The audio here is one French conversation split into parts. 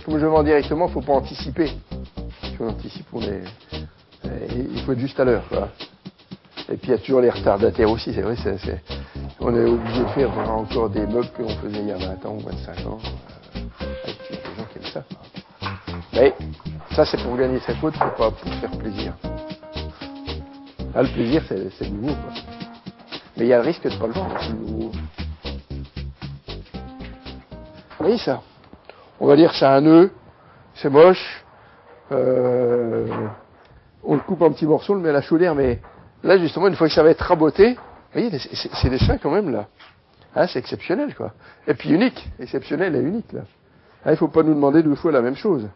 Comme je vends directement, il ne faut pas anticiper. Si on anticipe, il faut être juste à l'heure. Voilà. Et puis il y a toujours les retardataires aussi, c'est vrai. On est obligé de faire encore des meubles que l'on faisait il y a 20 ans ou 25 ans. Avec des gens qui aiment ça. Mais ça, c'est pour gagner sa côte, pas pour faire plaisir. Ah, le plaisir, c'est nouveau, quoi. Mais il y a le risque de ne pas le vendre, c'est nouveau. Oui, ça. On va dire que c'est un nœud, c'est moche. On le coupe en petits morceaux, on le met à la chaudière, mais là, justement, une fois que ça va être raboté, vous voyez, c'est des seins quand même, là. Hein, c'est exceptionnel, quoi. Et puis unique, exceptionnel et unique, là. Hein, il ne faut pas nous demander 2 fois la même chose.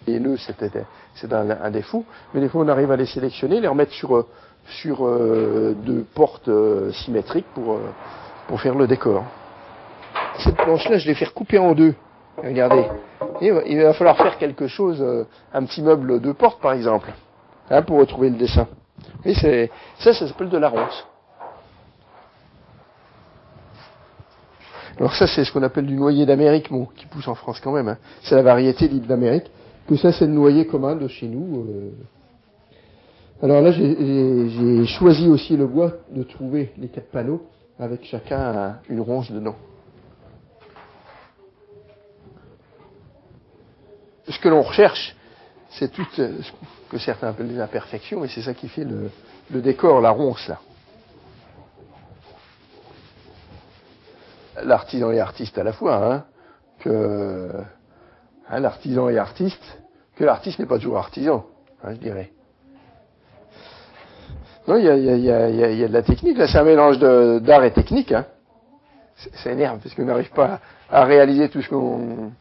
Les nœuds, c'est un défaut, mais des fois, on arrive à les sélectionner, les remettre sur 2 portes symétriques pour faire le décor. Cette planche-là, je vais faire couper en 2. Regardez. Et il va falloir faire quelque chose, un petit meuble 2 portes, par exemple, hein, pour retrouver le dessin. Oui, ça s'appelle de la ronce. Alors ça, c'est ce qu'on appelle du noyer d'Amérique, bon, qui pousse en France quand même. Hein. C'est la variété d'île d'Amérique. Que ça, c'est le noyer commun de chez nous. Alors là, j'ai choisi aussi le bois de trouver les 4 panneaux avec chacun une ronce dedans. Ce que l'on recherche, c'est tout ce que certains appellent des imperfections, et c'est ça qui fait le décor, la ronce, là. L'artisan est artiste à la fois, hein, l'artisan est artiste, que l'artiste n'est pas toujours artisan, hein, je dirais. Non, il y a de la technique, là, c'est un mélange d'art et technique, hein. Ça énerve, parce qu'on n'arrive pas à réaliser tout ce qu'on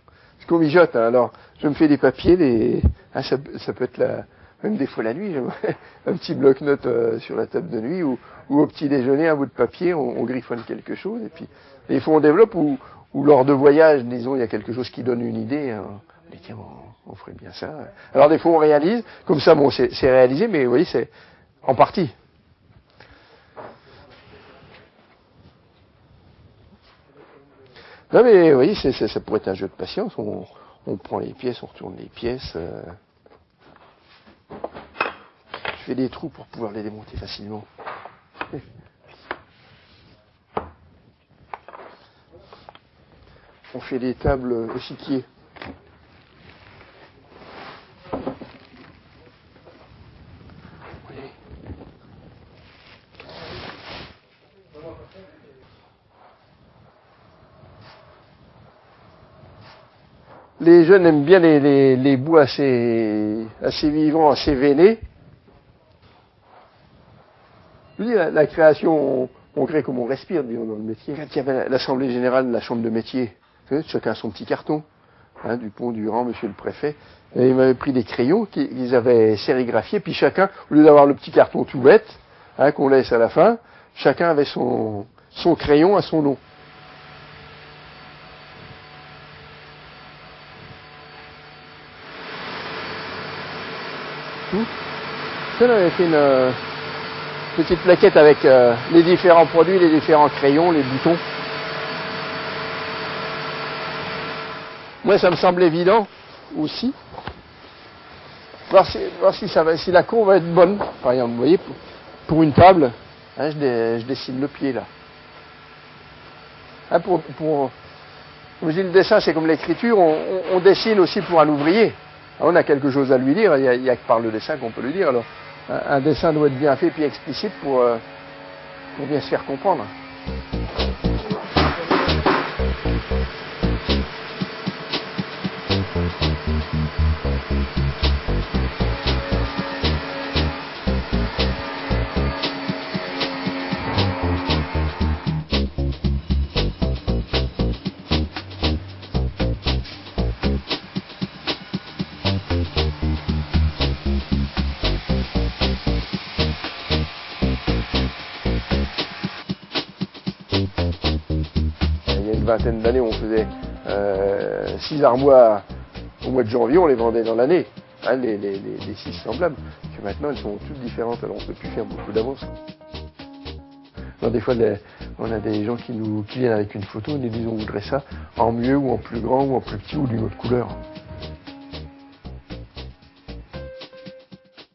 mijote, hein. Alors, je me fais des papiers, ça peut être même des fois la nuit, un petit bloc-notes sur la table de nuit, ou au petit déjeuner, un bout de papier, on griffonne quelque chose, et puis des fois on développe, ou lors de voyage, disons, il y a quelque chose qui donne une idée, hein. On dit, tiens, on ferait bien ça. Alors des fois on réalise, comme ça, bon, c'est réalisé, mais vous voyez, c'est en partie. Non mais vous voyez, ça pourrait être un jeu de patience, on prend les pièces, on retourne les pièces. Je fais des trous pour pouvoir les démonter facilement. On fait des tables échiquiers. Les jeunes aiment bien les bois assez vivants, assez veinés. Je dis, la création, on crée comme on respire, disons, dans le métier. Quand il y avait l'Assemblée Générale de la Chambre de métier, vous savez, chacun son petit carton, hein, Dupont, Durand, monsieur le préfet, et ils m'avaient pris des crayons qu'ils avaient sérigraphiés, puis chacun, au lieu d'avoir le petit carton tout bête, hein, qu'on laisse à la fin, chacun avait son crayon à son nom. Ça, on avait fait une petite plaquette avec les différents produits, les différents crayons, les boutons. Moi, ça me semble évident aussi. Voir si la cour va être bonne. Par exemple, vous voyez, pour une table, hein, je dessine le pied là. Hein, comme je dis, le dessin, c'est comme l'écriture, on dessine aussi pour un ouvrier. On a quelque chose à lui dire, il n'y a que par le dessin qu'on peut lui dire. Alors, un dessin doit être bien fait puis explicite pour bien se faire comprendre. y a une vingtaine d'années, on faisait 6 armoires au mois de janvier, on les vendait dans l'année, hein, les 6 semblables. Que maintenant, elles sont toutes différentes, alors on ne peut plus faire beaucoup d'avance. Alors, des fois, on a des gens qui viennent avec une photo et nous disent on voudrait ça en mieux ou en plus grand ou en plus petit ou d'une autre couleur.